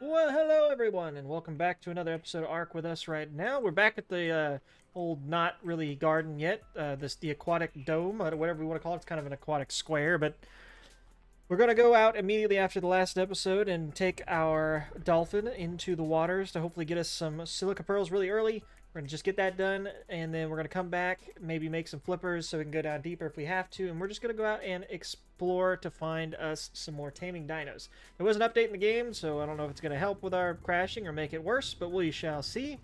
Well, hello everyone, and welcome back to another episode of Ark with us right now. We're back at the old, not really garden yet, the aquatic dome, whatever we want to call it. It's kind of an aquatic square, but we're going to go out immediately after the last episode and take our dolphin into the waters to hopefully get us some silica pearls really early. We're going to just get that done, and then we're going to come back, maybe make some flippers so we can go down deeper if we have to, and we're just going to go out and explore to find us some more taming dinos. There was an update in the game, so I don't know if it's going to help with our crashing or make it worse, but we shall see.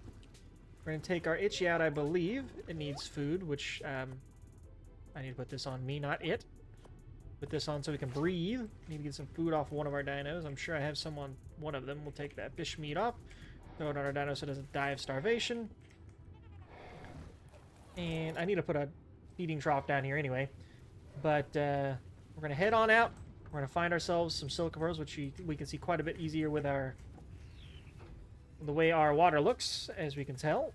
We're going to take our Itchy out, I believe. It needs food, which I need to put this on me, not it. Put this on so we can breathe. Need to get some food off one of our dinos. I'm sure I have some on one of them. We'll take that fish meat off. Throw it on our dino so it doesn't die of starvation. And I need to put a feeding trough down here anyway. But we're going to head on out. We're going to find ourselves some silica pearls, which we can see quite a bit easier with the way our water looks, as we can tell.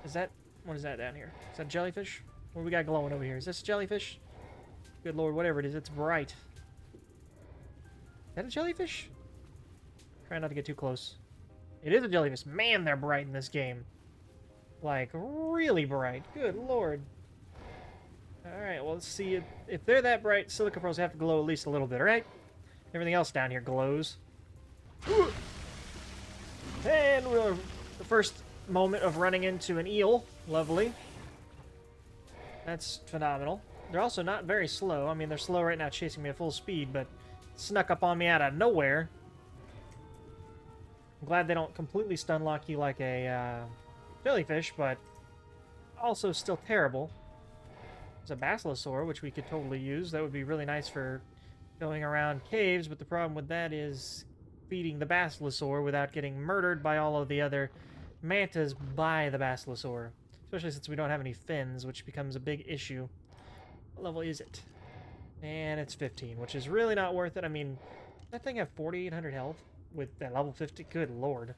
What is that down here? Is that jellyfish? What do we got glowing over here? Is this jellyfish? Good lord, whatever it is, it's bright. Is that a jellyfish? Try not to get too close. It is a jellyfish. Man, they're bright in this game. Like, really bright. Good lord. Alright, well, let's see. If they're that bright, silica pearls have to glow at least a little bit, right? Everything else down here glows. And we're the first moment of running into an eel. Lovely. That's phenomenal. They're also not very slow. I mean, they're slow right now chasing me at full speed, but snuck up on me out of nowhere. I'm glad they don't completely stun lock you like a jellyfish, but also still terrible. There's a basilosaur, which we could totally use. That would be really nice for going around caves, but the problem with that is feeding the basilosaur without getting murdered by all of the other mantas by the basilosaur. Especially since we don't have any fins, which becomes a big issue. What level is it? And it's 15, which is really not worth it. I mean, that thing have 4,800 health with that level 50? Good lord.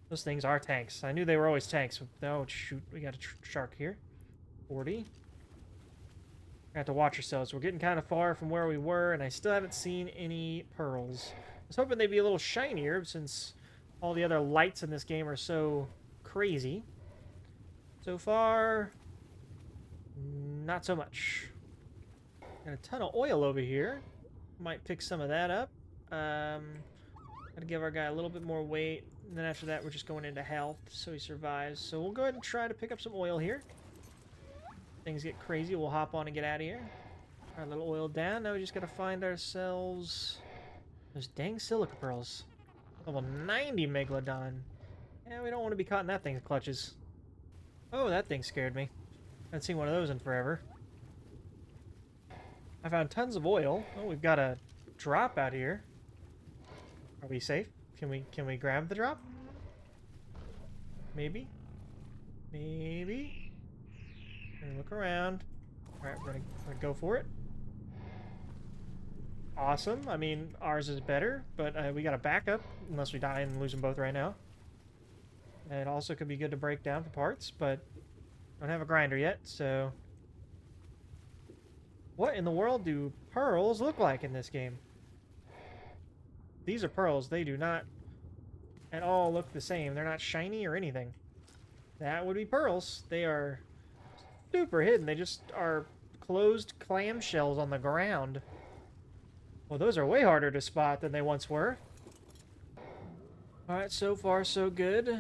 Those things are tanks. I knew they were always tanks. Oh, shoot. We got a shark here. 40. We have to watch ourselves. We're getting kind of far from where we were, and I still haven't seen any pearls. I was hoping they'd be a little shinier, since all the other lights in this game are so crazy. So far, not so much. Got a ton of oil over here. Might pick some of that up. Gotta give our guy a little bit more weight. And then after that, we're just going into health, so he survives. So we'll go ahead and try to pick up some oil here. Things get crazy, we'll hop on and get out of here. Our little oil down. Now we just gotta find ourselves those dang silica pearls. Level 90 Megalodon. Yeah, we don't want to be caught in that thing's clutches. Oh, that thing scared me. I haven't seen one of those in forever. I found tons of oil. Oh, we've got a drop out here. Are we safe? Can we grab the drop? Maybe? Maybe? Gonna look around. Alright, we're gonna go for it. Awesome. I mean, ours is better, but we got a backup, unless we die and lose them both right now. It also could be good to break down for parts, but don't have a grinder yet, so... What in the world do pearls look like in this game? These are pearls. They do not at all look the same. They're not shiny or anything. That would be pearls. They are super hidden. They just are closed clamshells on the ground. Well, those are way harder to spot than they once were. Alright, so far so good.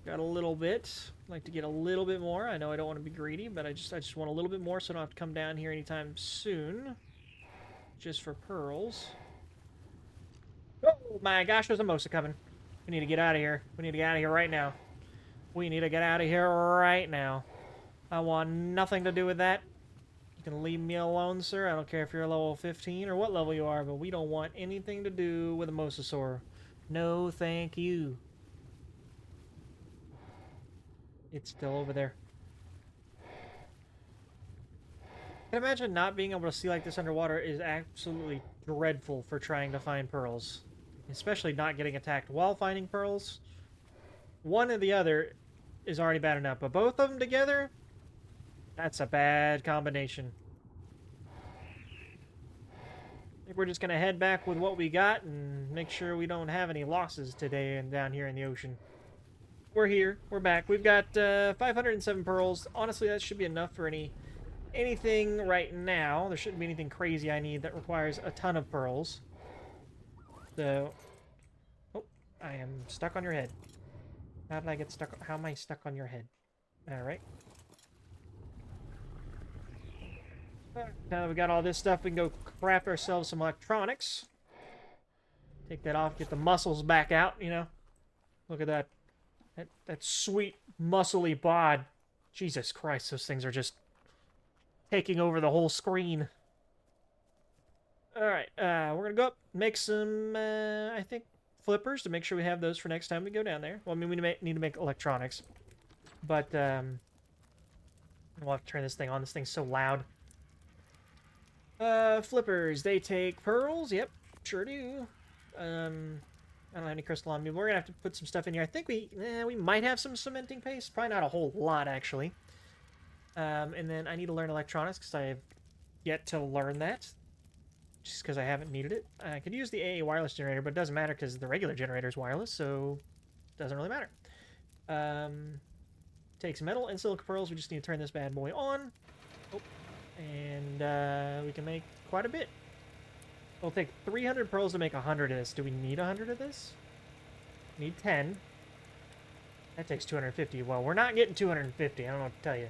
Got a little bit. I'd like to get a little bit more. I know I don't want to be greedy, but I just want a little bit more so I don't have to come down here anytime soon. Just for pearls. Oh my gosh, there's a Mosa coming. We need to get out of here. We need to get out of here right now. We need to get out of here right now. I want nothing to do with that. You can leave me alone, sir. I don't care if you're level 15 or what level you are, but we don't want anything to do with a Mosasaur. No, thank you. It's still over there. I can imagine not being able to see like this underwater is absolutely dreadful for trying to find pearls. Especially not getting attacked while finding pearls. One or the other is already bad enough, but both of them together, that's a bad combination. think we're just going to head back with what we got and make sure we don't have any losses today and down here in the ocean. We're here. We're back. We've got 507 pearls. Honestly, that should be enough for anything right now. There shouldn't be anything crazy I need that requires a ton of pearls. So, oh, I am stuck on your head. How did I get stuck? How am I stuck on your head? All right. Now that we got all this stuff, we can go craft ourselves some electronics. Take that off, get the muscles back out, you know. Look at that. That sweet, muscly bod. Jesus Christ, those things are just taking over the whole screen. Alright, we're going to go up, make some, I think, flippers to make sure we have those for next time we go down there. Well, I mean, we need to make electronics. But, we'll have to turn this thing on. This thing's so loud. Flippers, they take pearls. Yep, sure do. I don't have any crystal on me. We're gonna have to put some stuff in here. I think we might have some cementing paste. Probably not a whole lot, actually. And then I need to learn electronics because I have yet to learn that. Just because I haven't needed it. I could use the AA wireless generator, but it doesn't matter because the regular generator is wireless, so it doesn't really matter. Takes metal and silica pearls. We just need to turn this bad boy on. Oh. And we can make quite a bit. It'll take 300 pearls to make 100 of this. Do we need 100 of this? We need 10. That takes 250. Well, we're not getting 250. I don't know what to tell you.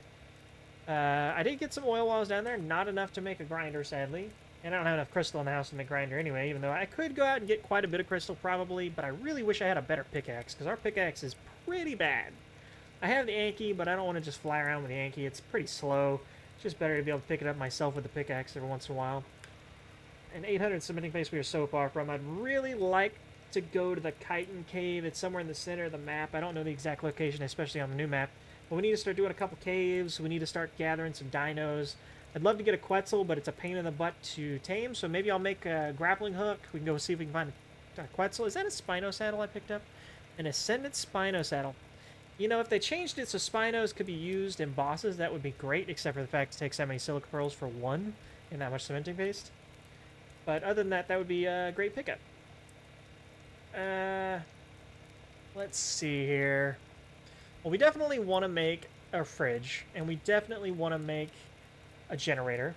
I did get some oil while I was down there. Not enough to make a grinder, sadly. And I don't have enough crystal in the house to make a grinder anyway, even though I could go out and get quite a bit of crystal, probably. But I really wish I had a better pickaxe, because our pickaxe is pretty bad. I have the Yankee, but I don't want to just fly around with the Yankee. It's pretty slow. It's just better to be able to pick it up myself with the pickaxe every once in a while. And 800 cementing paste we are so far from. I'd really like to go to the Chitin Cave. It's somewhere in the center of the map. I don't know the exact location, especially on the new map. But we need to start doing a couple caves. We need to start gathering some dinos. I'd love to get a Quetzal, but it's a pain in the butt to tame. So maybe I'll make a grappling hook. We can go see if we can find a Quetzal. Is that a Spino saddle I picked up? An Ascendant Spino saddle. You know, if they changed it so Spinos could be used in bosses, that would be great, except for the fact it takes that many silica pearls for one and that much cementing paste. But other than that, that would be a great pickup. Let's see here. Well, we definitely want to make a fridge, and we definitely want to make a generator.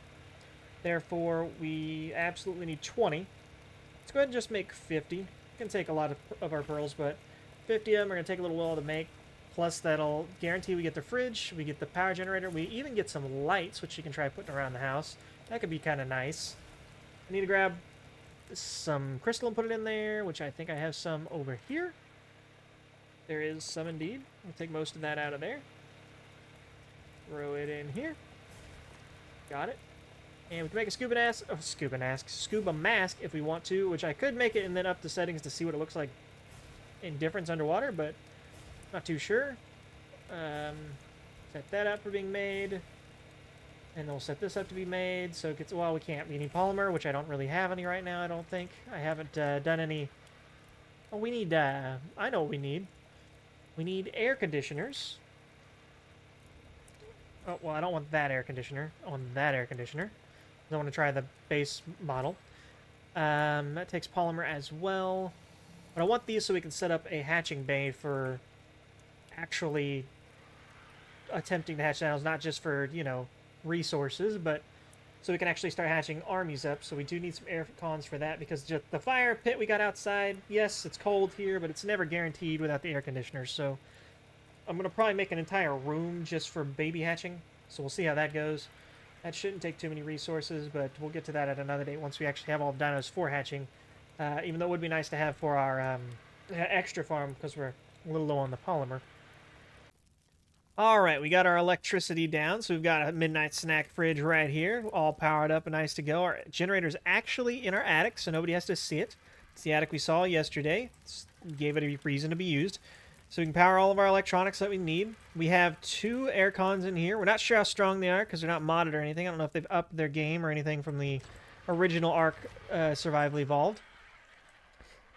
Therefore, we absolutely need 20. Let's go ahead and just make 50. It can take a lot of our pearls, but 50 of them are going to take a little while to make. Plus, that'll guarantee we get the fridge, we get the power generator, we even get some lights, which you can try putting around the house. That could be kind of nice. I need to grab some crystal and put it in there, which I think I have some over here. There is some indeed. I'll take most of that out of there. Throw it in here. Got it. And we can make a scuba mask if we want to, which I could make it and then up the settings to see what it looks like in difference underwater, but not too sure. Set that up for being made. And we'll set this up to be made. So it gets, well, we can't. We need polymer, which I don't really have any right now, I don't think. I haven't done any. Oh, we need, I know what we need. We need air conditioners. Oh, well, I don't want that air conditioner. I want that air conditioner. I want to try the base model. That takes polymer as well. But I want these so we can set up a hatching bay for actually attempting to hatch dinos, not just for, you know, resources, but so we can actually start hatching armies up. So we do need some air cons for that, because just the fire pit we got outside, yes, it's cold here, but it's never guaranteed without the air conditioners. So I'm going to probably make an entire room just for baby hatching. So we'll see how that goes. That shouldn't take too many resources, but we'll get to that at another date once we actually have all the dinos for hatching. Even though it would be nice to have for our extra farm, because we're a little low on the polymer. Alright, we got our electricity down, so we've got a midnight snack fridge right here, all powered up and nice to go. Our generator's actually in our attic, so nobody has to see it. It's the attic we saw yesterday. Gave it a reason to be used. So we can power all of our electronics that we need. We have 2 air cons in here. We're not sure how strong they are, because they're not modded or anything. I don't know if they've upped their game or anything from the original Ark Survival Evolved.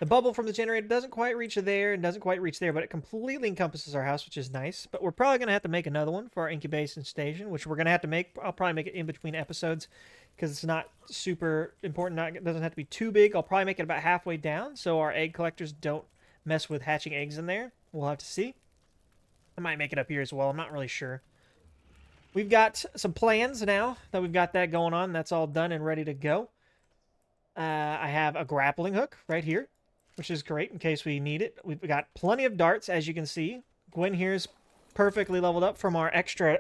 The bubble from the generator doesn't quite reach there and doesn't quite reach there, but it completely encompasses our house, which is nice. But we're probably going to have to make another one for our incubation station, which we're going to have to make. I'll probably make it in between episodes, because it's not super important. It doesn't have to be too big. I'll probably make it about halfway down so our egg collectors don't mess with hatching eggs in there. We'll have to see. I might make it up here as well. I'm not really sure. We've got some plans now that we've got that going on. That's all done and ready to go. I have a grappling hook right here, which is great in case we need it. We've got plenty of darts, as you can see. Gwen here's perfectly leveled up from our extra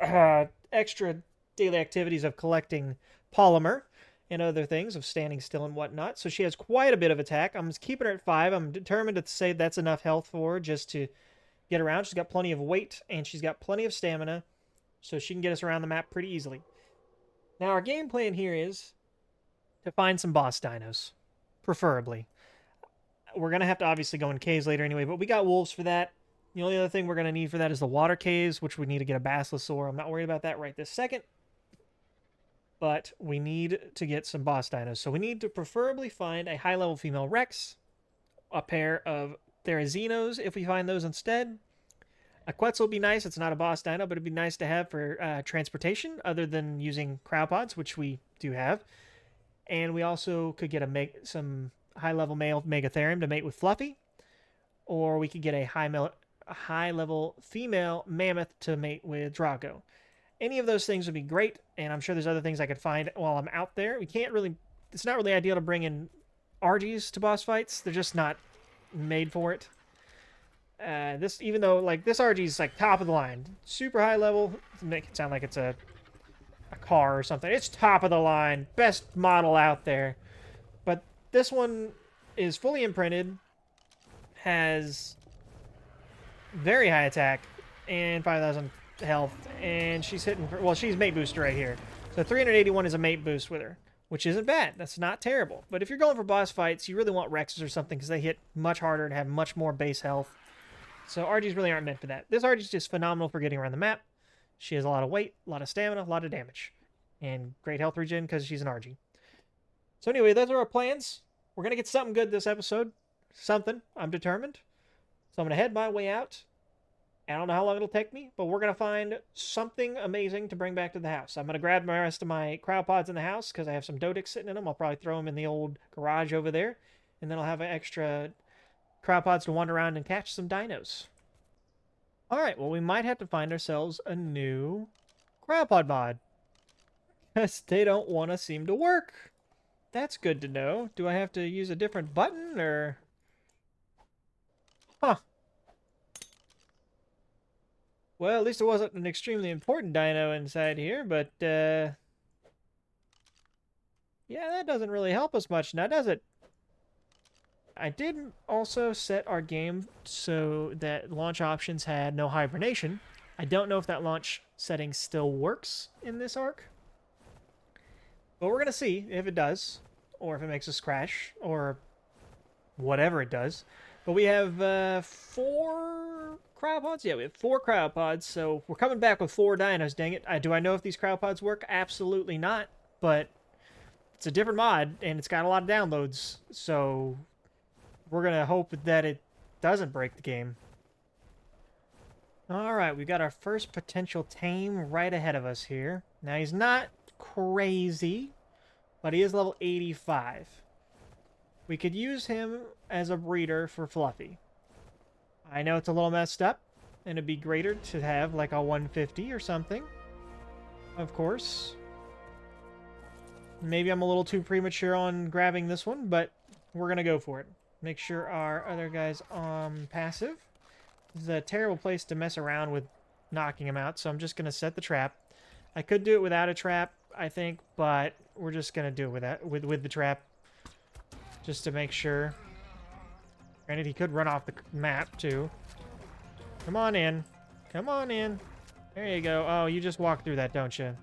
daily activities of collecting polymer and other things, of standing still and whatnot. So she has quite a bit of attack. I'm just keeping her at 5. I'm determined to say that's enough health for her just to get around. She's got plenty of weight, and she's got plenty of stamina, so she can get us around the map pretty easily. Now, our game plan here is to find some boss dinos, preferably. We're going to have to obviously go in caves later anyway, but we got wolves for that. The only other thing we're going to need for that is the water caves, which we need to get a Basilosaur. I'm not worried about that right this second, but we need to get some boss dinos. So we need to preferably find a high-level female Rex, a pair of Therazinos if we find those instead. A Quetzal would be nice. It's not a boss dino, but it'd be nice to have for transportation other than using cryopods, which we do have. And we also could get some high-level male Megatherium to mate with Fluffy, or we could get a high-level female Mammoth to mate with Drago. Any of those things would be great, and I'm sure there's other things I could find while I'm out there. It's not really ideal to bring in Argies to boss fights. They're just not made for it. Even though like this RG is like top of the line, super high level, to make it sound like it's a car or something. It's top of the line, best model out there. But this one is fully imprinted, has very high attack and 5,000 health, and she's hitting for, well, she's mate booster right here. So 381 is a mate boost with her, which isn't bad. That's not terrible. But if you're going for boss fights, you really want Rexes or something because they hit much harder and have much more base health. So RGs really aren't meant for that. This RG is just phenomenal for getting around the map. She has a lot of weight, a lot of stamina, a lot of damage, and great health regen because she's an RG. So anyway, those are our plans. We're going to get something good this episode. Something. I'm determined. So I'm going to head my way out. I don't know how long it'll take me, but we're going to find something amazing to bring back to the house. I'm going to grab the rest of my cryopods in the house because I have some Dodix sitting in them. I'll probably throw them in the old garage over there, and then I'll have an extra cryopods to wander around and catch some dinos. Alright, well, we might have to find ourselves a new cryopod mod, because they don't want to seem to work. That's good to know. Do I have to use a different button, or... Huh. Well, at least it wasn't an extremely important dino inside here, but, yeah, that doesn't really help us much now, does it? I did also set our game so that launch options had no hibernation. I don't know if that launch setting still works in this arc, but we're going to see if it does, or if it makes us crash, or whatever it does. But we have 4 cryopods? Yeah, we have 4 cryopods, so we're coming back with 4 dinos, dang it. Do I know if these cryopods work? Absolutely not, but it's a different mod, and it's got a lot of downloads, so we're going to hope that it doesn't break the game. Alright, we've got our first potential tame right ahead of us here. Now, he's not crazy, but he is level 85. We could use him as a breeder for Fluffy. I know it's a little messed up, and it'd be greater to have like a 150 or something, of course. Maybe I'm a little too premature on grabbing this one, but we're going to go for it. Make sure our other guy's passive. This is a terrible place to mess around with knocking him out, so I'm just going to set the trap. I could do it without a trap, I think, but we're just going to do it with the trap, just to make sure. Granted, he could run off the map, too. Come on in. Come on in. There you go. Oh, you just walked through that, don't you?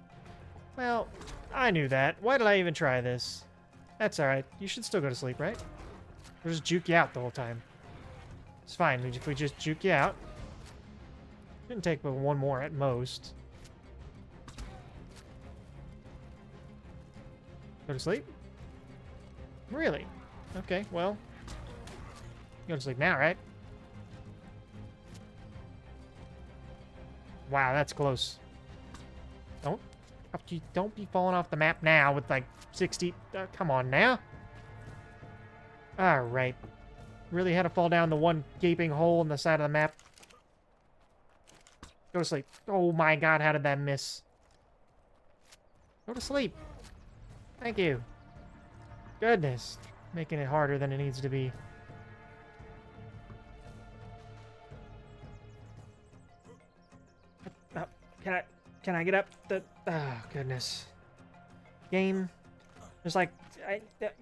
Well, I knew that. Why did I even try this? That's alright. You should still go to sleep, right? We'll just juke you out the whole time. It's fine if we just juke you out. Shouldn't take but 1 more at most. Go to sleep? Really? Okay, well. Go to sleep now, right? Wow, that's close. Don't Don't be falling off the map now with like 60... come on now. Alright. Really had to fall down the one gaping hole in the side of the map. Go to sleep. Oh my god, how did that miss? Go to sleep. Thank you. Goodness. Making it harder than it needs to be. Can I get up? Oh, goodness. Game. There's like...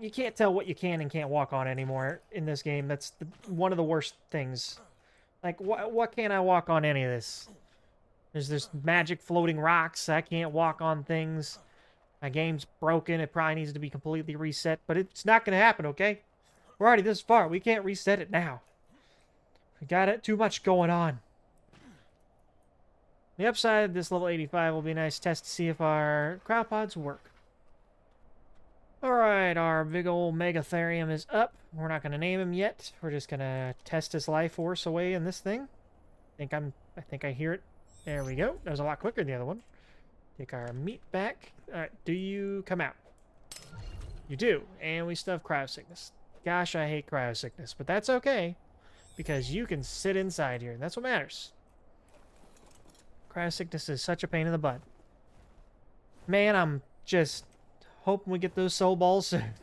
you can't tell what you can and can't walk on anymore in this game. That's one of the worst things. Like, what can't I walk on any of this? There's magic floating rocks. I can't walk on things. My game's broken. It probably needs to be completely reset. But it's not going to happen, okay? We're already this far. We can't reset it now. We got it. Too much going on. The upside of this level 85 will be a nice test to see if our cryopods work. Alright, our big old Megatherium is up. We're not going to name him yet. We're just going to test his life force away in this thing. I think I hear it. There we go. That was a lot quicker than the other one. Take our meat back. Alright, do you come out? You do. And we still have cryosickness. Gosh, I hate cryosickness, but that's okay. Because you can sit inside here, and that's what matters. Cryosickness is such a pain in the butt. Man, I'm just hoping we get those soul balls soon.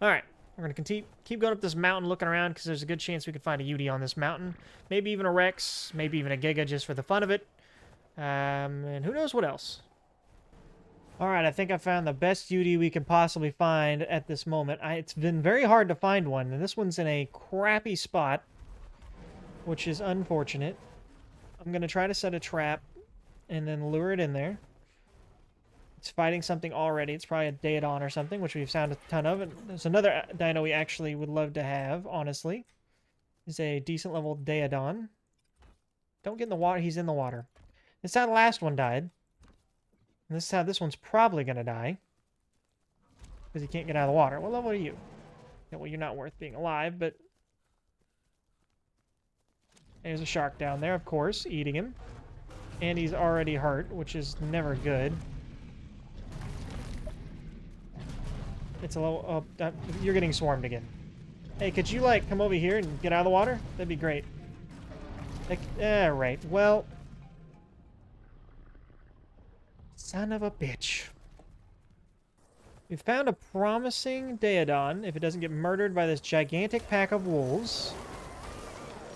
Alright, we're going to keep going up this mountain looking around because there's a good chance we could find a UD on this mountain. Maybe even a Rex, maybe even a Giga just for the fun of it. And who knows what else. Alright, I think I found the best UD we can possibly find at this moment. It's been very hard to find one, and this one's in a crappy spot, which is unfortunate. I'm going to try to set a trap and then lure it in there. It's fighting something already. It's probably a Daedon or something, which we've found a ton of. And there's another dino we actually would love to have, honestly. It's a decent level Daedon. Don't get in the water. He's in the water. This is how the last one died. And this is how this one's probably going to die. Because he can't get out of the water. What level are you? Yeah, well, you're not worth being alive, but... There's a shark down there, of course, eating him. And he's already hurt, which is never good. It's a little... Oh, you're getting swarmed again. Hey, could you, like, come over here and get out of the water? That'd be great. Like, right. Well... Son of a bitch. We found a promising Daedon if it doesn't get murdered by this gigantic pack of wolves.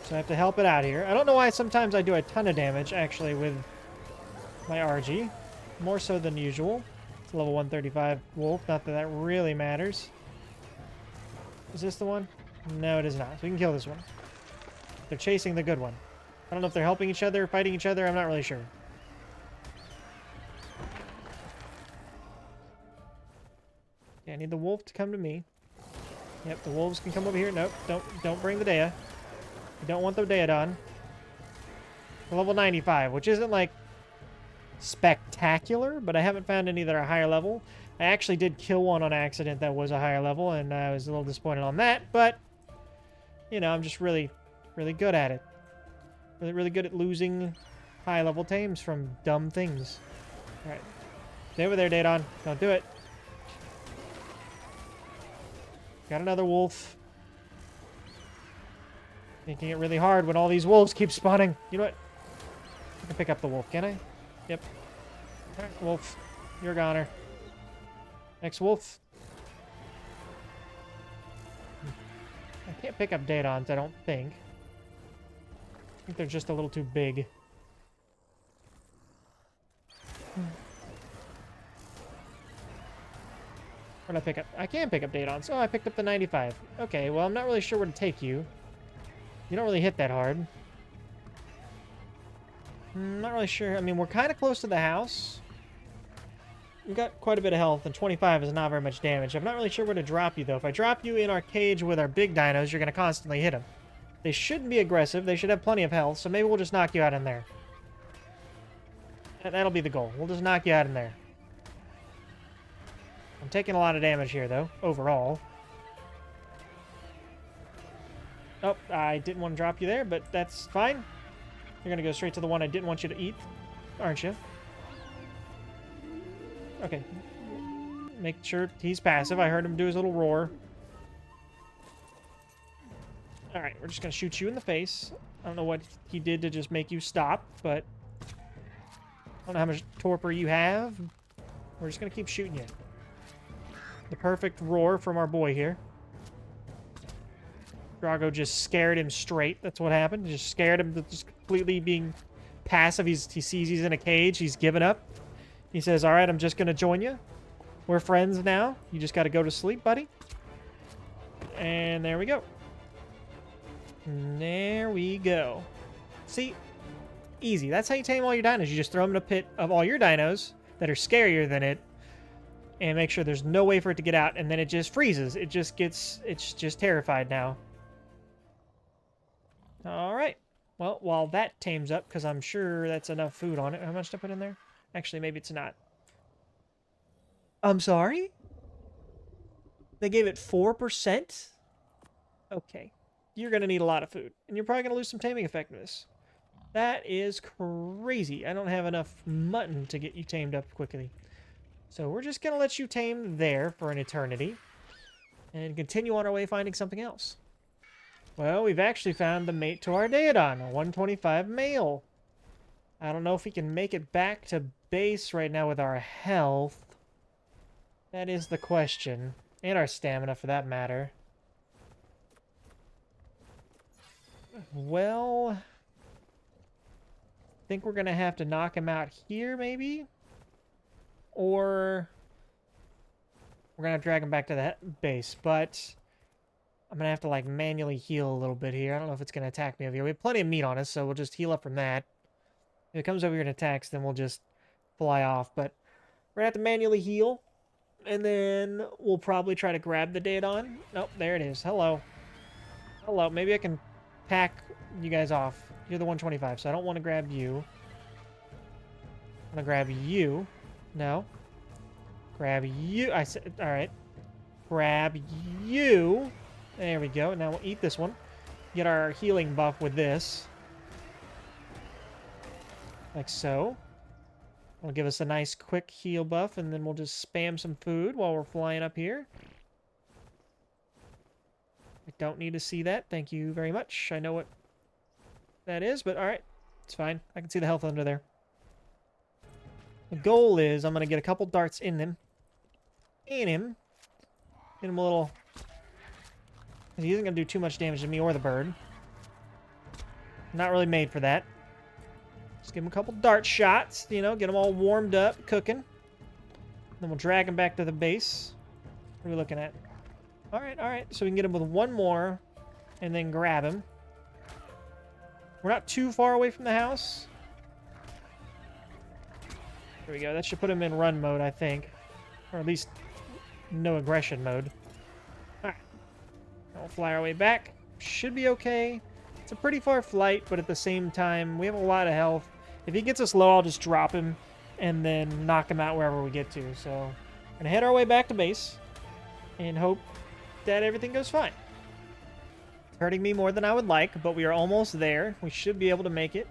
So I have to help it out here. I don't know why sometimes I do a ton of damage, actually, with my RG. More so than usual. It's a level 135 wolf. Not that that really matters. Is this the one? No, it is not. So we can kill this one. They're chasing the good one. I don't know if they're helping each other, fighting each other. I'm not really sure. Yeah, I need the wolf to come to me. Yep, the wolves can come over here. Nope, don't bring the Dea. You don't want the Daedon. Level 95, which isn't, like, spectacular, but I haven't found any that are higher level. I actually did kill one on accident that was a higher level, and I was a little disappointed on that, but, you know, I'm just really, really good at it. Really, really good at losing high-level tames from dumb things. Alright. Stay over there, Daedon. Don't do it. Got another wolf. Making it really hard when all these wolves keep spawning. You know what? I can pick up the wolf, can I? Yep. Alright, wolf. You're a goner. Next wolf. I can't pick up Daedons, I don't think. I think they're just a little too big. What did I pick up? I can pick up Daedons. Oh, I picked up the 95. Okay, well, I'm not really sure where to take you. You don't really hit that hard. Not really sure. I mean, we're kind of close to the house. We've got quite a bit of health, and 25 is not very much damage. I'm not really sure where to drop you, though. If I drop you in our cage with our big dinos, you're going to constantly hit them. They shouldn't be aggressive. They should have plenty of health, so maybe we'll just knock you out in there. That'll be the goal. We'll just knock you out in there. I'm taking a lot of damage here, though, overall. Oh, I didn't want to drop you there, but that's fine. You're going to go straight to the one I didn't want you to eat, aren't you? Okay. Make sure he's passive. I heard him do his little roar. Alright, we're just going to shoot you in the face. I don't know what he did to just make you stop, but I don't know how much torpor you have. We're just going to keep shooting you. The perfect roar from our boy here. Drago just scared him straight. That's what happened. Just scared him to just completely being passive. He sees he's in a cage. He's given up. He says, all right, I'm just going to join you. We're friends now. You just got to go to sleep, buddy. And there we go. And there we go. See? Easy. That's how you tame all your dinos. You just throw them in a pit of all your dinos that are scarier than it and make sure there's no way for it to get out, and then it just freezes. It's just terrified now. All right. Well, while that tames up, because I'm sure that's enough food on it. How much to put in there? Actually, maybe it's not. I'm sorry? They gave it 4%? Okay. You're going to need a lot of food. And you're probably going to lose some taming effectiveness. That is crazy. I don't have enough mutton to get you tamed up quickly. So we're just going to let you tame there for an eternity. And continue on our way finding something else. Well, we've actually found the mate to our Daedon, a 125 male. I don't know if we can make it back to base right now with our health. That is the question. And our stamina, for that matter. Well, I think we're going to have to knock him out here, maybe? Or we're going to drag him back to the base, but I'm going to have to, like, manually heal a little bit here. I don't know if it's going to attack me over here. We have plenty of meat on us, so we'll just heal up from that. If it comes over here and attacks, then we'll just fly off. But we're going to have to manually heal, and then we'll probably try to grab the Daedon. Nope, there it is. Hello. Hello. Maybe I can pack you guys off. You're the 125, so I don't want to grab you. I'm going to grab you. No. Grab you. I said, all right. Grab you. There we go. Now we'll eat this one. Get our healing buff with this. Like so. It'll give us a nice quick heal buff, and then we'll just spam some food while we're flying up here. I don't need to see that. Thank you very much. I know what that is, but all right. It's fine. I can see the health under there. The goal is I'm going to get a couple darts in him. In him. Get him a little... He isn't going to do too much damage to me or the bird. Not really made for that. Just give him a couple dart shots, you know, get him all warmed up, cooking. Then we'll drag him back to the base. What are we looking at? All right. So we can get him with one more and then grab him. We're not too far away from the house. There we go. That should put him in run mode, I think. Or at least no aggression mode. Alright. We'll fly our way back. Should be okay. It's a pretty far flight, but at the same time, we have a lot of health. If he gets us low, I'll just drop him and then knock him out wherever we get to. So, we're going to head our way back to base and hope that everything goes fine. It's hurting me more than I would like, but we are almost there. We should be able to make it.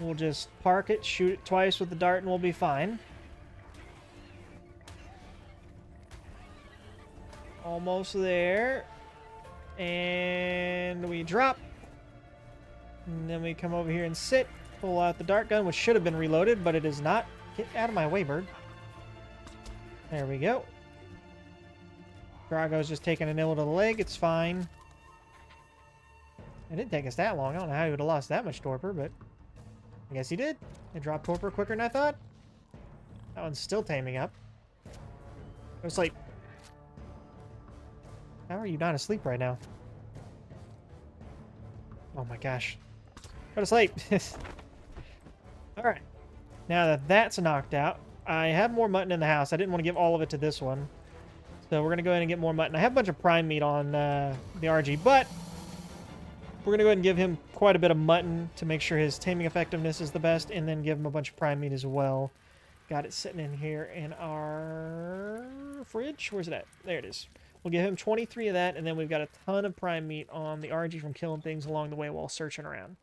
We'll just park it, shoot it twice with the dart, and we'll be fine. Almost there. And we drop. And then we come over here and sit. Pull out the dart gun, which should have been reloaded, but it is not. Get out of my way, bird. There we go. Drago's just taking a nibble to the leg. It's fine. It didn't take us that long. I don't know how he would have lost that much torpor, but I guess he did. It dropped torpor quicker than I thought. That one's still taming up. It was like... How are you not asleep right now? Oh my gosh. Go to sleep. Alright. Now that that's knocked out, I have more mutton in the house. I didn't want to give all of it to this one. So we're going to go ahead and get more mutton. I have a bunch of prime meat on the RG, but we're going to go ahead and give him quite a bit of mutton to make sure his taming effectiveness is the best, and then give him a bunch of prime meat as well. Got it sitting in here in our fridge. Where's it at? There it is. We'll give him 23 of that, and then we've got a ton of prime meat on the RG from killing things along the way while searching around.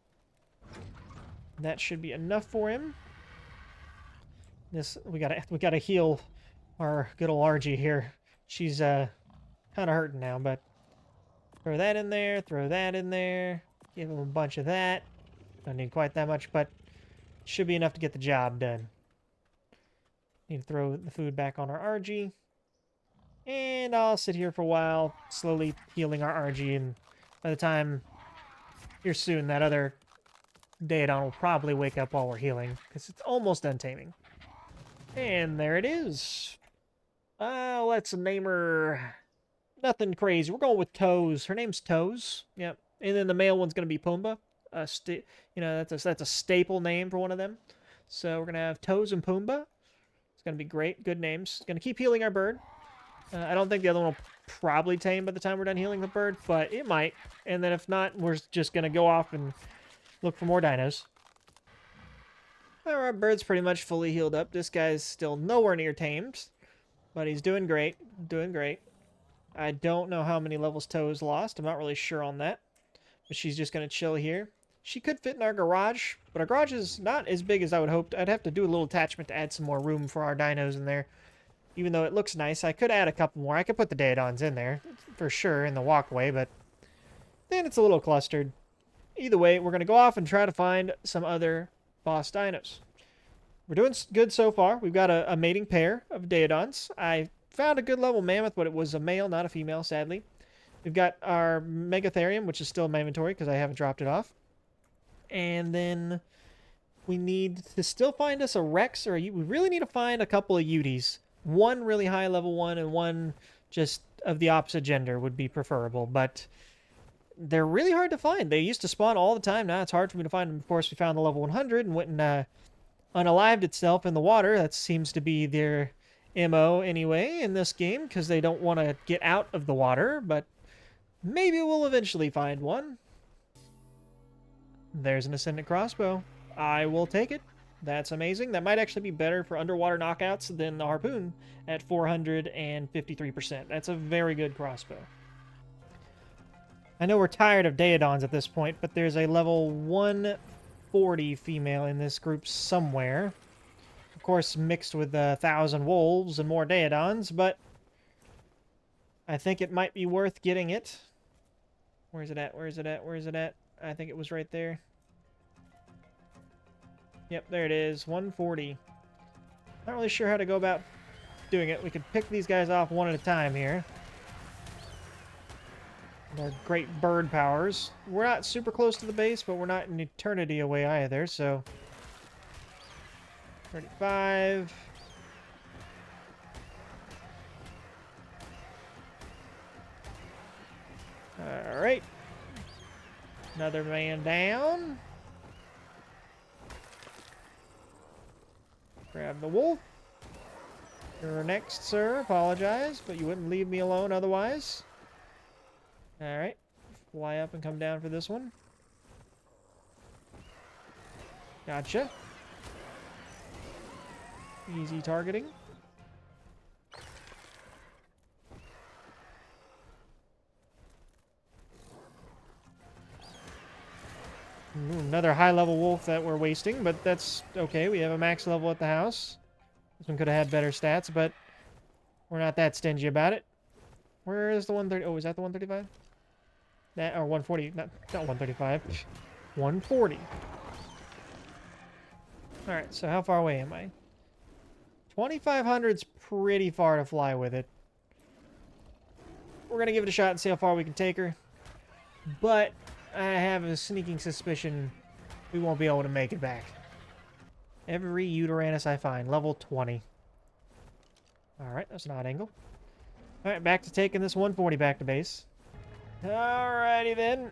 That should be enough for him. We gotta heal our good old RG here. She's kind of hurting now, but throw that in there, throw that in there, give him a bunch of that. Don't need quite that much, but should be enough to get the job done. Need to throw the food back on our RG. And I'll sit here for a while, slowly healing our RG, and by the time here soon, that other Daedon will probably wake up while we're healing, because it's almost done taming. And there it is. Let's name her... Nothing crazy. We're going with Toes. Her name's Toes. Yep. And then the male one's going to be Pumbaa. That's a staple name for one of them. So we're going to have Toes and Pumbaa. It's going to be great. Good names. Going to keep healing our bird. I don't think the other one will probably tame by the time we're done healing the bird, but it might. And then if not, we're just going to go off and look for more dinos. Our bird's pretty much fully healed up. This guy's still nowhere near tamed, but he's doing great. Doing great. I don't know how many levels Toes lost. I'm not really sure on that. But she's just going to chill here. She could fit in our garage, but our garage is not as big as I would hope. I'd have to do a little attachment to add some more room for our dinos in there. Even though it looks nice, I could add a couple more. I could put the Daedons in there, for sure, in the walkway, but then it's a little clustered. Either way, we're going to go off and try to find some other boss dinos. We're doing good so far. We've got a mating pair of Daedons. I found a good level mammoth, but it was a male, not a female, sadly. We've got our Megatherium, which is still in my inventory because I haven't dropped it off. And then we need to still find us a Rex, or we really need to find a couple of Uties. One really high level one and one just of the opposite gender would be preferable, but they're really hard to find. They used to spawn all the time. Now it's hard for me to find them. Of course, we found the level 100 and went and unalived itself in the water. That seems to be their MO anyway in this game because they don't want to get out of the water, but maybe we'll eventually find one. There's an Ascendant Crossbow. I will take it. That's amazing. That might actually be better for underwater knockouts than the Harpoon at 453%. That's a very good crossbow. I know we're tired of Daedons at this point, but there's a level 140 female in this group somewhere. Of course, mixed with 1,000 wolves and more Daedons, but I think it might be worth getting it. Where's it at? Where's it at? Where's it at? I think it was right there. Yep, there it is. 140. Not really sure how to go about doing it. We could pick these guys off one at a time here. They're great bird powers. We're not super close to the base, but we're not an eternity away either, so... 35. Alright. Another man down. Grab the wolf. You're next, sir. Apologize, but you wouldn't leave me alone otherwise. Alright. Fly up and come down for this one. Gotcha. Easy targeting. Ooh, another high-level wolf that we're wasting, but that's okay. We have a max level at the house. This one could have had better stats, but we're not that stingy about it. Where is the 130? Oh, is that the 135? That, or 140. Not 135. 140. Alright, so how far away am I? 2,500's pretty far to fly with it. We're going to give it a shot and see how far we can take her. But I have a sneaking suspicion we won't be able to make it back. Every Uteranus I find, level 20. Alright, that's an odd angle. Alright, back to taking this 140 back to base. Alrighty then.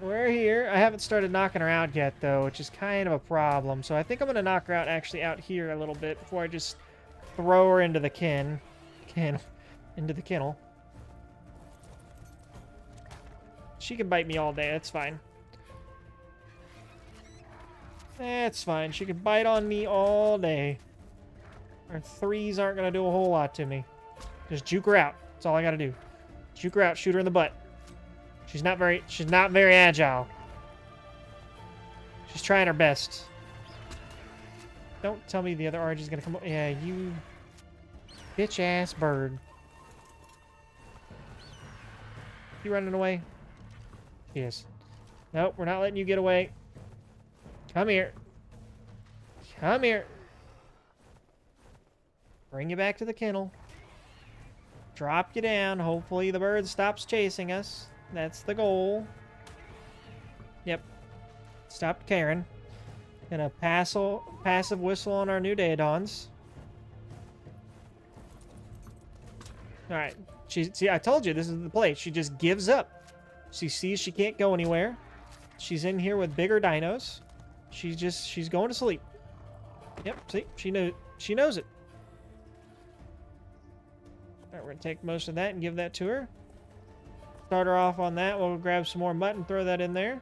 We're here. I haven't started knocking her out yet, though, which is kind of a problem. So I think I'm going to knock her out actually out here a little bit before I just throw her into the into the kennel. She can bite me all day. That's fine. That's fine. She can bite on me all day. Her threes aren't going to do a whole lot to me. Just juke her out. That's all I got to do. Juke her out. Shoot her in the butt. She's not very agile. She's trying her best. Don't tell me the other orange is gonna come. Yeah, you bitch-ass bird. You running away? Yes. Nope, we're not letting you get away. Come here. Come here. Bring you back to the kennel. Drop you down. Hopefully the bird stops chasing us. That's the goal. Yep. Stop caring. Gonna passive whistle on our new Daedons. Alright. See, I told you, this is the play. She just gives up. She sees she can't go anywhere. She's in here with bigger dinos. She's going to sleep. Yep, see? She knows it. Alright, we're gonna take most of that and give that to her. Start her off on that. We'll grab some more mutton, throw that in there.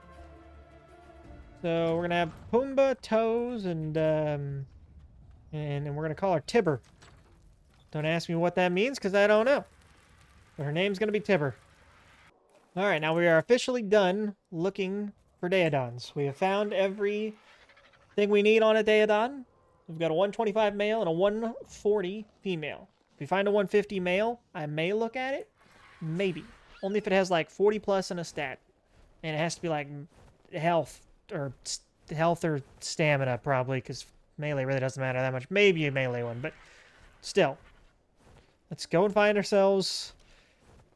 So we're gonna have Pumbaa, Toes, and we're gonna call her Tibber. Don't ask me what that means, because I don't know. But her name's gonna be Tibber. Alright, now we are officially done looking for Daedons. We have found everything we need on a Daedon. We've got a 125 male and a 140 female. If we find a 150 male, I may look at it. Maybe. Only if it has like 40 plus in a stat. And it has to be like health or stamina, probably, because melee really doesn't matter that much. Maybe a melee one, but still. Let's go and find ourselves.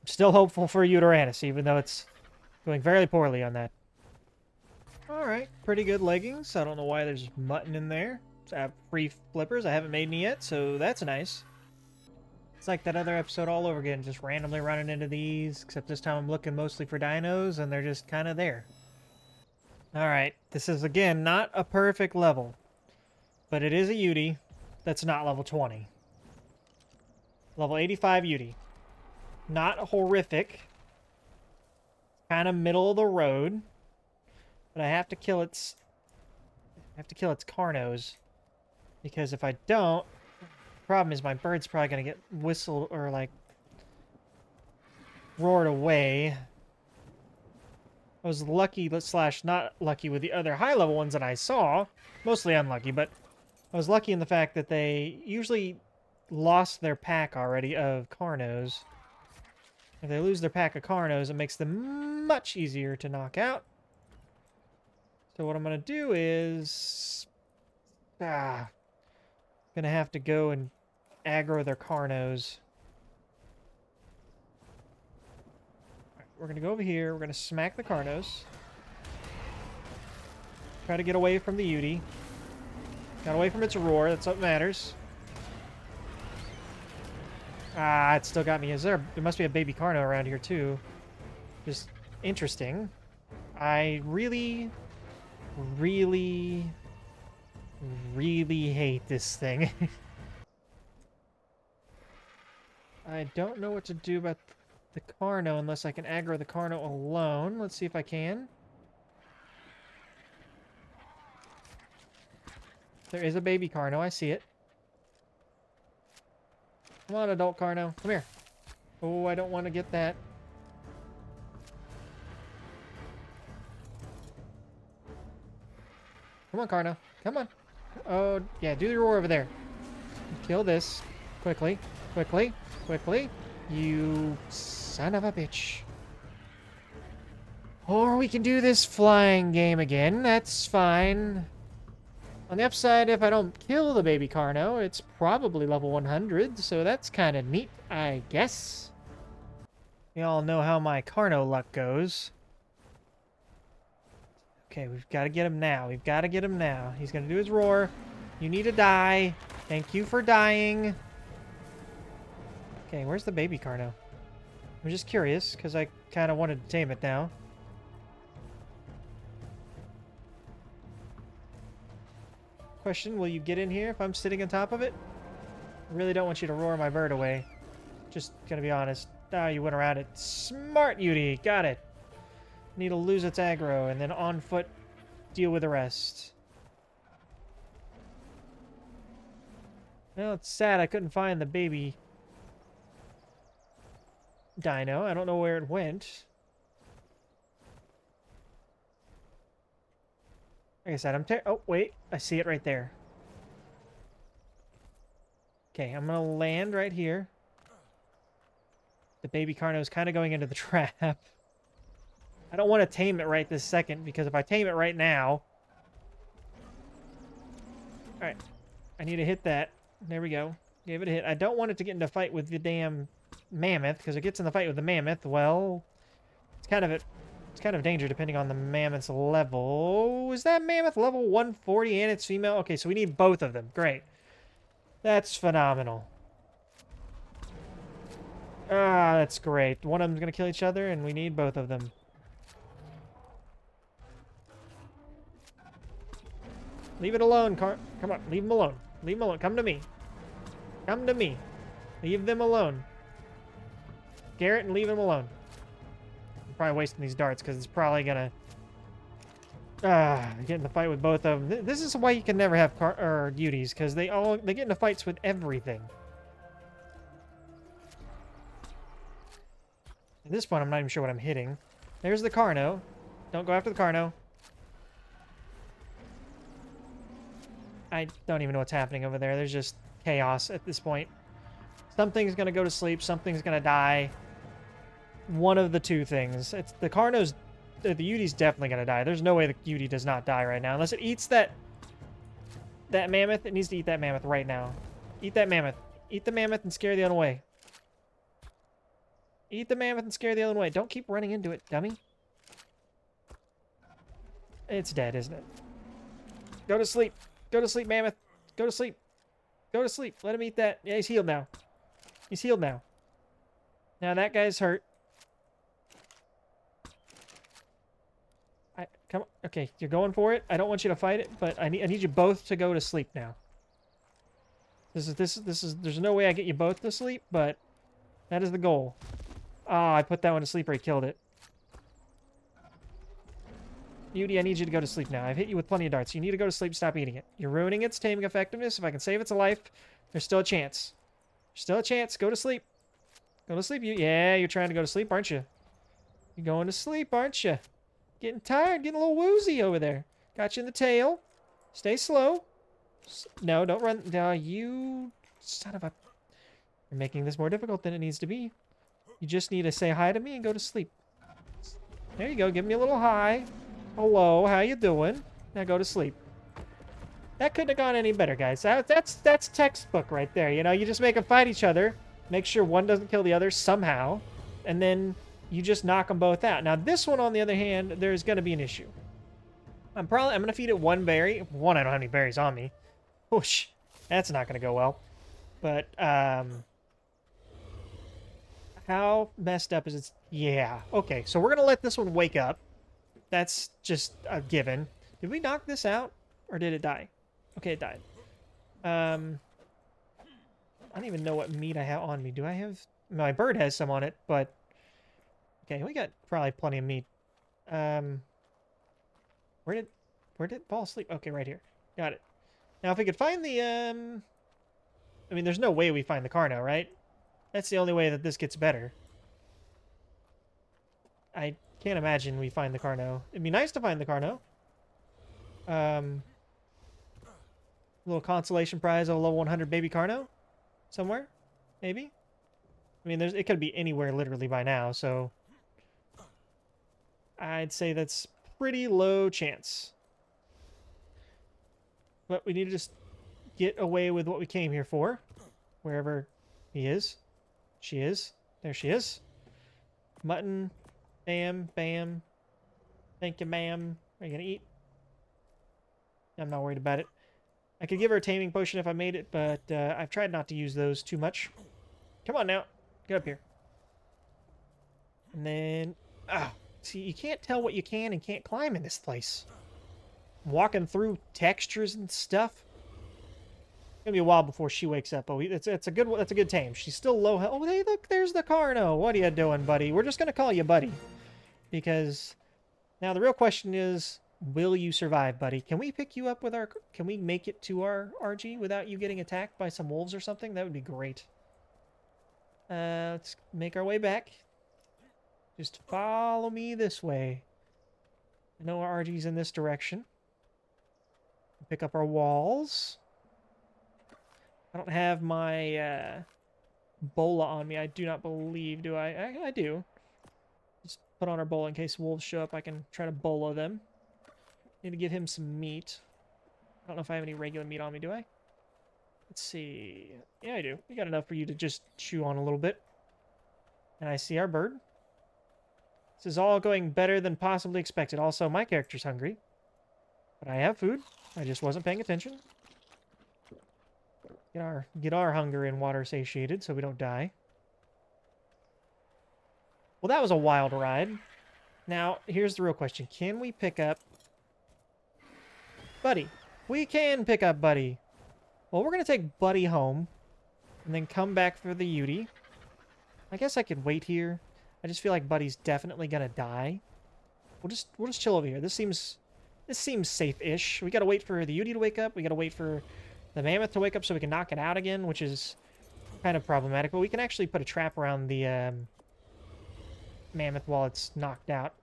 I'm still hopeful for Uranus, even though it's going very poorly on that. Alright, pretty good leggings. I don't know why there's mutton in there. I have free flippers. I haven't made any yet, so that's nice. It's like that other episode all over again, just randomly running into these, except this time I'm looking mostly for dinos, and they're just kind of there. Alright, this is, again, not a perfect level, but it is a Uti that's not level 20. Level 85 Uti. Not horrific. Kind of middle of the road. But I have to kill its Carnos. Because if I don't, the problem is my bird's probably going to get whistled or, like, roared away. I was lucky / not lucky with the other high-level ones that I saw. Mostly unlucky, but I was lucky in the fact that they usually lost their pack already of Carnos. If they lose their pack of Carnos, it makes them much easier to knock out. So what I'm going to do is... gonna have to go and aggro their Carnos. We're going to go over here. We're going to smack the Carnos. Try to get away from the Uti. Got away from its roar. That's what matters. Ah, it still got me. There must be a baby Carno around here, too. Just interesting. I really hate this thing. I don't know what to do about the Carno unless I can aggro the Carno alone. Let's see if I can. There is a baby Carno. I see it. Come on, adult Carno. Come here. Oh, I don't want to get that. Come on, Carno. Come on. Oh, yeah, do the roar over there. Kill this. Quickly. Quickly. Quickly. You son of a bitch. Or we can do this flying game again. That's fine. On the upside, if I don't kill the baby Carno, it's probably level 100, so that's kind of neat, I guess. You all know how my Carno luck goes. Okay, we've got to get him now. We've got to get him now. He's going to do his roar. You need to die. Thank you for dying. Okay, where's the baby Carno? I'm just curious, because I kind of wanted to tame it now. Question, will you get in here if I'm sitting on top of it? I really don't want you to roar my bird away. Just gonna be honest. Ah, you went around it. Smart, Uti. Got it. Need to lose its aggro, and then on foot deal with the rest. Well, it's sad I couldn't find the baby dino. I don't know where it went. Like I said, oh, wait. I see it right there. Okay, I'm gonna land right here. The baby Carno is kind of going into the trap. I don't want to tame it right this second, because if I tame it right now... Alright. I need to hit that. There we go. Gave it a hit. I don't want it to get into a fight with the damn mammoth, because it gets in the fight with the mammoth, well... It's kind of a danger depending on the mammoth's level. Is that mammoth level 140 and it's female? Okay, so we need both of them. Great. That's phenomenal. Ah, that's great. One of them's going to kill each other, and we need both of them. Leave it alone, Come on, leave them alone. Leave them alone. Come to me. Come to me. Leave them alone. Garrett, and leave them alone. I'm probably wasting these darts, because it's probably going to... get in the fight with both of them. This is why you can never have Uties, because they get into fights with everything. At this point, I'm not even sure what I'm hitting. There's the Carno. Don't go after the Carno. I don't even know what's happening over there. There's just chaos at this point. Something's going to go to sleep. Something's going to die. One of the two things. It's the Carno's... The Utie's definitely going to die. There's no way the Utie does not die right now. Unless it eats that mammoth. It needs to eat that mammoth right now. Eat that mammoth. Eat the mammoth and scare the other way. Eat the mammoth and scare the other way. Don't keep running into it, dummy. It's dead, isn't it? Go to sleep. Go to sleep, mammoth. Go to sleep. Go to sleep. Let him eat that. Yeah, he's healed now. He's healed now. Now that guy's hurt. Come on. Okay, you're going for it. I don't want you to fight it, but I need you both to go to sleep now. There's no way I get you both to sleep, but that is the goal. Ah, I put that one to sleep or he killed it. Utie, I need you to go to sleep now. I've hit you with plenty of darts. You need to go to sleep. Stop eating it. You're ruining its taming effectiveness. If I can save its life, there's still a chance. There's still a chance. Go to sleep. Go to sleep. Yeah, you're trying to go to sleep, aren't you? You're going to sleep, aren't you? Getting tired. Getting a little woozy over there. Got you in the tail. Stay slow. No, don't run. No, you son of a... You're making this more difficult than it needs to be. You just need to say hi to me and go to sleep. There you go. Give me a little hi. Hello, how you doing? Now go to sleep. That couldn't have gone any better, guys. That's textbook right there. You know, you just make them fight each other. Make sure one doesn't kill the other somehow. And then you just knock them both out. Now, this one, on the other hand, there's going to be an issue. I'm going to feed it one berry. One, I don't have any berries on me. Whoosh. That's not going to go well. But, how messed up is it? Yeah. Okay, so we're going to let this one wake up. That's just a given. Did we knock this out? Or did it die? Okay, it died. I don't even know what meat I have on me. Do I have... My bird has some on it, but... Okay, we got probably plenty of meat. Where did it fall asleep? Okay, right here. Got it. Now, if we could find the, I mean, there's no way we find the Carno, right? That's the only way that this gets better. I can't imagine we find the Carno. It'd be nice to find the Carno. Little consolation prize of a level 100 baby Carno? Somewhere? Maybe? I mean, it could be anywhere literally by now, so... I'd say that's pretty low chance. But we need to just get away with what we came here for. Wherever he is. She is. There she is. Mutton. Bam. Bam. Thank you, ma'am. Are you gonna eat? I'm not worried about it. I could give her a taming potion if I made it, but I've tried not to use those too much. Come on now. Get up here. And then... Oh, see, you can't tell what you can and can't climb in this place. Walking through textures and stuff. It's gonna be a while before she wakes up. Oh, that's a good tame. She's still low health. Oh, hey, look, there's the Carno. What are you doing, buddy? We're just gonna call you buddy, because now the real question is, will you survive, buddy? Can we pick you up with our? Can we make it to our RG without you getting attacked by some wolves or something? That would be great. Let's make our way back. Just follow me this way. I know our RG's in this direction. Pick up our walls. I don't have my bola on me. I do not believe, do I? I do. Just put on our bola in case wolves show up. I can try to bola them. Need to give him some meat. I don't know if I have any regular meat on me, do I? Let's see. Yeah, I do. We got enough for you to just chew on a little bit. And I see our bird. This is all going better than possibly expected. Also, my character's hungry. But I have food. I just wasn't paying attention. Get our hunger and water satiated so we don't die. Well, that was a wild ride. Now, here's the real question. Can we pick up Buddy? We can pick up Buddy. Well, we're going to take Buddy home and then come back for the Yudi. I guess I could wait here. I just feel like Buddy's definitely going to die. We'll just chill over here. This seems safe-ish. We got to wait for the Yudi to wake up. We got to wait for the mammoth to wake up so we can knock it out again, which is kind of problematic. But we can actually put a trap around the mammoth while it's knocked out.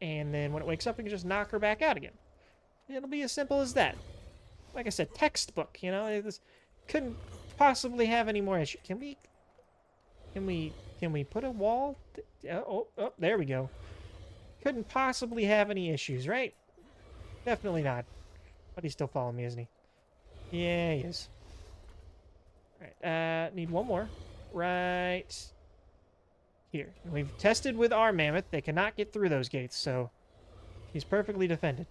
And then when it wakes up, we can just knock her back out again. It'll be as simple as that. Like I said, textbook, you know? This couldn't possibly have any more issue. Can we put a wall? Oh, there we go. Couldn't possibly have any issues, right? Definitely not. But he's still following me, isn't he? Yeah, he is. Alright, need one more. Right here. And we've tested with our mammoth. They cannot get through those gates, so he's perfectly defended.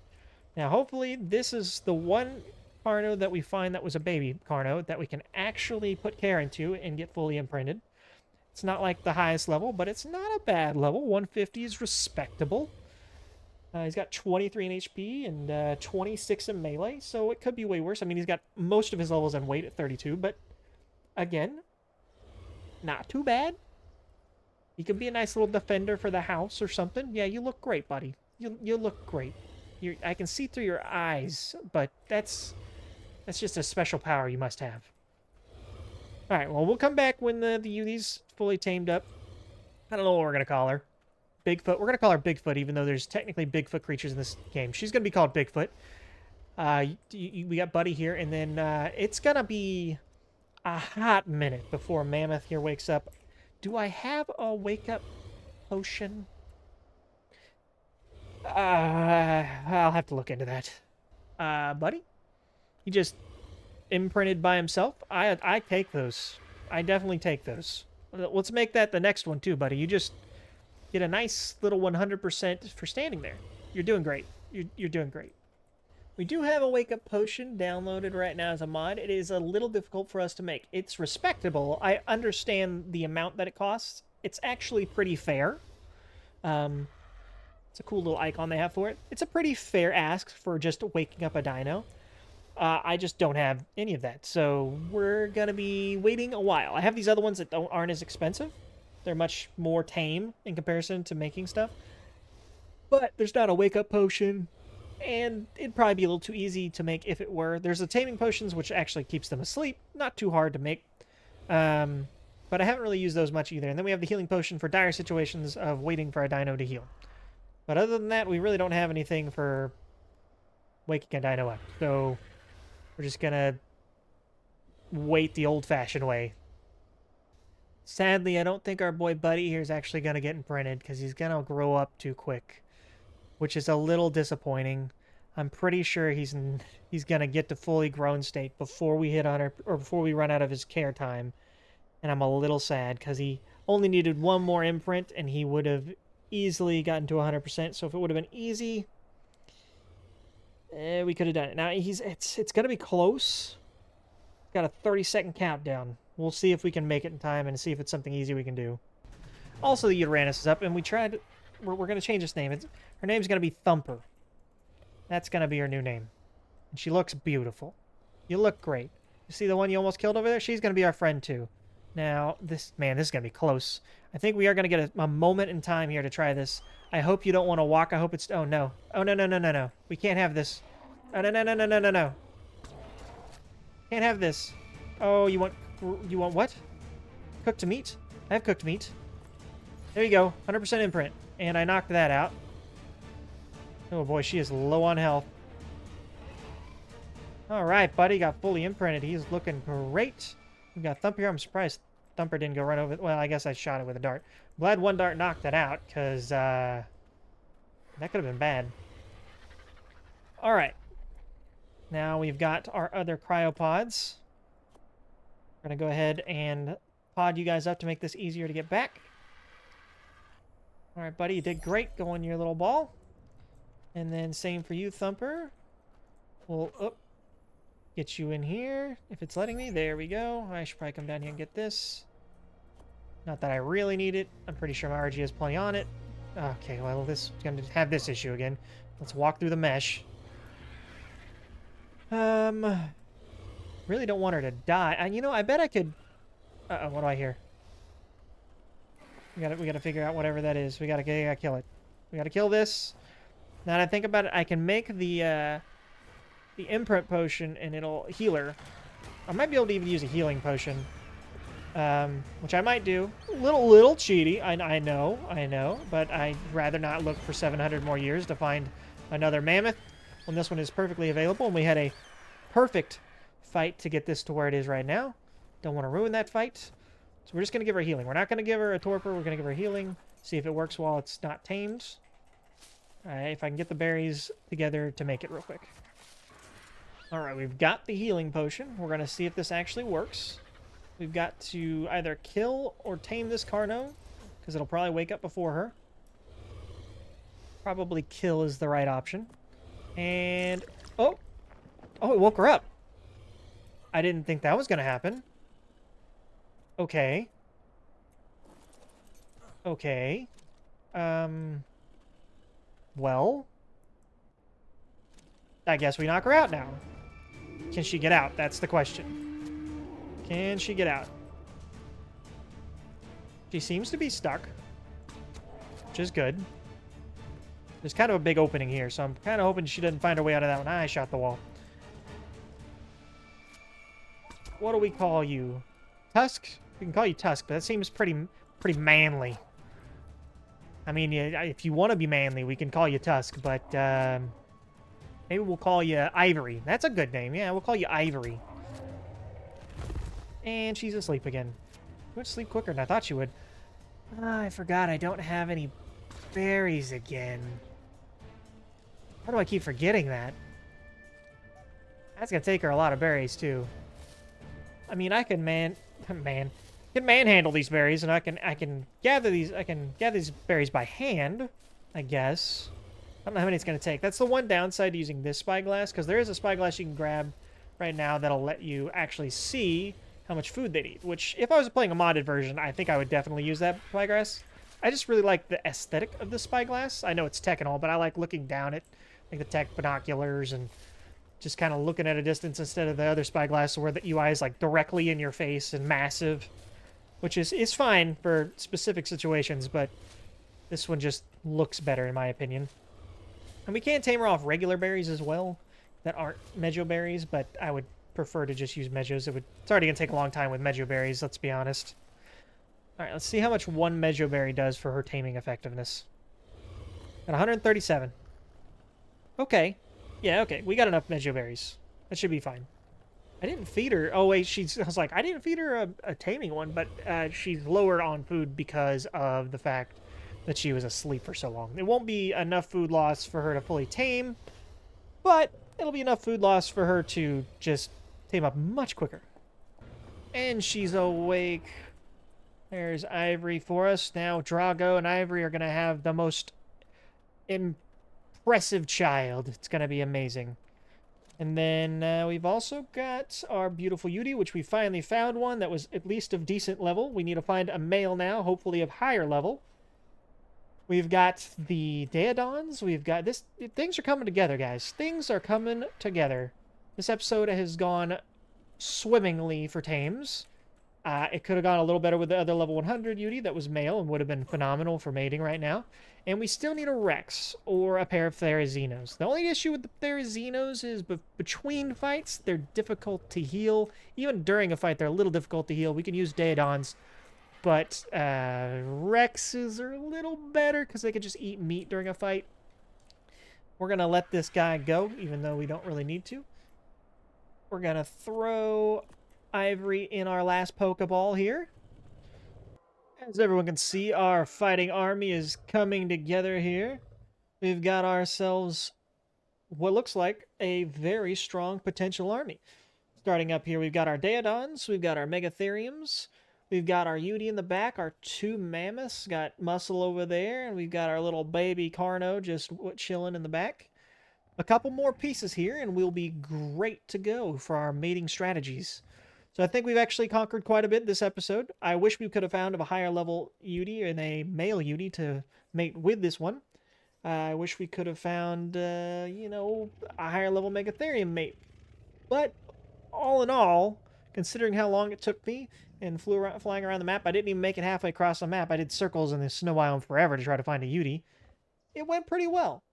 Now, hopefully, this is the one Carno that we find that was a baby Carno that we can actually put care into and get fully imprinted. It's not like the highest level, but it's not a bad level. 150 is respectable. He's got 23 in HP and 26 in melee, so it could be way worse. I mean, he's got most of his levels in weight at 32, but again, not too bad. He could be a nice little defender for the house or something. Yeah, you look great, buddy. You look great. I can see through your eyes, but that's just a special power you must have. All right, well, we'll come back when the Yudi's fully tamed up. I don't know what we're going to call her. Bigfoot. We're going to call her Bigfoot, even though there's technically Bigfoot creatures in this game. She's going to be called Bigfoot. We got Buddy here, and then it's going to be a hot minute before Mammoth here wakes up. Do I have a wake-up potion? I'll have to look into that. Buddy? He just imprinted by himself? I take those. I definitely take those. Let's make that the next one, too, buddy. You just get a nice little 100% for standing there. You're doing great. You're doing great. We do have a wake-up potion downloaded right now as a mod. It is a little difficult for us to make. It's respectable. I understand the amount that it costs. It's actually pretty fair. It's a cool little icon they have for it. It's a pretty fair ask for just waking up a dino. I just don't have any of that, so we're going to be waiting a while. I have these other ones that aren't as expensive. They're much more tame in comparison to making stuff. But there's not a wake-up potion, and it'd probably be a little too easy to make if it were. There's the taming potions, which actually keeps them asleep. Not too hard to make. But I haven't really used those much either. And then we have the healing potion for dire situations of waiting for a dino to heal. But other than that, we really don't have anything for waking a dino up. So we're just going to wait the old-fashioned way. Sadly, I don't think our boy Buddy here is actually going to get imprinted because he's going to grow up too quick, which is a little disappointing. I'm pretty sure he's going to get to fully grown state before we hit on or before we run out of his care time. And I'm a little sad because he only needed one more imprint and he would have easily gotten to 100%. So if it would have been easy, we could have done it. Now it's going to be close. Got a 30-second countdown. We'll see if we can make it in time and see if it's something easy we can do. Also, the Uranus is up, and we're going to change its name. Her name's going to be Thumper. That's going to be her new name. And she looks beautiful. You look great. You see the one you almost killed over there? She's going to be our friend, too. Now, this is going to be close. I think we are going to get a moment in time here to try this. I hope you don't want to walk. I hope it's... Oh, no. Oh, no. We can't have this. Oh, no. Can't have this. Oh, you want what? Cooked meat? I have cooked meat. There you go. 100% imprint. And I knocked that out. Oh boy, she is low on health. All right, buddy, got fully imprinted. He's looking great. We got Thumper here. I'm surprised Thumper didn't go right over. Well, I guess I shot it with a dart. Glad one dart knocked it out, because that could have been bad. All right. Now we've got our other cryopods. We're going to go ahead and pod you guys up to make this easier to get back. All right, buddy, you did great. Go in your little ball. And then same for you, Thumper. We'll get you in here, if it's letting me. There we go. I should probably come down here and get this. Not that I really need it. I'm pretty sure my RG has plenty on it. Okay, well, this is going to have this issue again. Let's walk through the mesh. Really don't want her to die. You know, I bet I could... Uh-oh, what do I hear? We gotta figure out whatever that is. We gotta kill it. We gotta kill this. Now that I think about it, I can make the imprint potion and it'll heal her. I might be able to even use a healing potion. Which I might do. Little cheaty, I know, but I'd rather not look for 700 more years to find another mammoth when this one is perfectly available, and we had a perfect fight to get this to where it is right now. Don't want to ruin that fight, so we're just going to give her healing. We're not going to give her a torpor, we're going to give her healing, see if it works while it's not tamed. Alright, if I can get the berries together to make it real quick. Alright, we've got the healing potion. We're going to see if this actually works. We've got to either kill or tame this Carno, because it'll probably wake up before her. Probably kill is the right option. And... Oh, it woke her up. I didn't think that was going to happen. Okay. Okay. Well... I guess we knock her out now. Can she get out? That's the question. Can she get out? She seems to be stuck, which is good. There's kind of a big opening here, so I'm kind of hoping she doesn't find her way out of that one. I shot the wall. What do we call you? Tusk? We can call you Tusk, but that seems pretty manly. I mean, if you want to be manly, we can call you Tusk, but maybe we'll call you Ivory. That's a good name. Yeah, we'll call you Ivory. And she's asleep again. She went to sleep quicker than I thought she would. I forgot I don't have any berries again. How do I keep forgetting that? That's gonna take her a lot of berries, too. I mean, I can manhandle these berries, and I can gather these berries by hand, I guess. I don't know how many it's gonna take. That's the one downside to using this spyglass, because there is a spyglass you can grab right now that'll let you actually see how much food they need, which, if I was playing a modded version, I think I would definitely use that spyglass. I just really like the aesthetic of the spyglass. I know it's tech and all, but I like looking down at like the tech binoculars and just kind of looking at a distance instead of the other spyglass where the UI is like directly in your face and massive, which is fine for specific situations, but this one just looks better in my opinion. And we can tame her off regular berries as well that aren't Mejo berries, but I would prefer to just use Mejos. It's already going to take a long time with Mejo berries, let's be honest. Alright, let's see how much one Mejo berry does for her taming effectiveness. At 137. Okay. Yeah, okay. We got enough Mejo berries. That should be fine. I didn't feed her. Oh, wait, I was like, I didn't feed her a taming one, but she's lower on food because of the fact that she was asleep for so long. It won't be enough food loss for her to fully tame, but it'll be enough food loss for her to just tame up much quicker. And she's awake. There's Ivory for us. Now Drago and Ivory are going to have the most impressive child. It's going to be amazing. And then we've also got our beautiful Yudi, which we finally found one that was at least of decent level. We need to find a male now, hopefully of higher level. We've got the Daedons. We've got this. Things are coming together, guys. Things are coming together. This episode has gone swimmingly for tames. It could have gone a little better with the other level 100 Yudi that was male and would have been phenomenal for mating right now. And we still need a Rex or a pair of Therizinos. The only issue with the Therizinos is between fights, they're difficult to heal. Even during a fight, they're a little difficult to heal. We can use Daedons, but Rexes are a little better because they can just eat meat during a fight. We're going to let this guy go, even though we don't really need to. We're gonna throw Ivory in our last Pokeball here. As everyone can see, our fighting army is coming together here. We've got ourselves what looks like a very strong potential army. Starting up here, we've got our Deodons, we've got our Megatheriums, we've got our Yudi in the back, our 2 Mammoths, got Muscle over there, and we've got our little baby Carno just chilling in the back. A couple more pieces here, and we'll be great to go for our mating strategies. So I think we've actually conquered quite a bit this episode. I wish we could have found a higher level Yudi and a male Yudi to mate with this one. I wish we could have found, you know, a higher level Megatherium mate. But all in all, considering how long it took me and flying around the map, I didn't even make it halfway across the map. I did circles in the snow biome forever to try to find a Yudi. It went pretty well.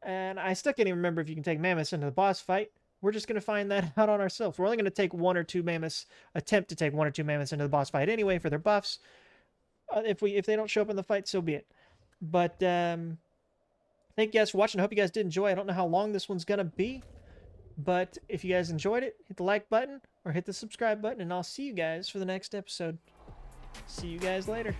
And I still can't even remember if you can take mammoths into the boss fight. We're just going to find that out on ourselves. We're only going to take 1 or 2 mammoths, attempt to take 1 or 2 mammoths into the boss fight anyway for their buffs. If they don't show up in the fight, so be it. But thank you guys for watching. I hope you guys did enjoy. I don't know how long this one's going to be. But if you guys enjoyed it, hit the like button or hit the subscribe button, and I'll see you guys for the next episode. See you guys later.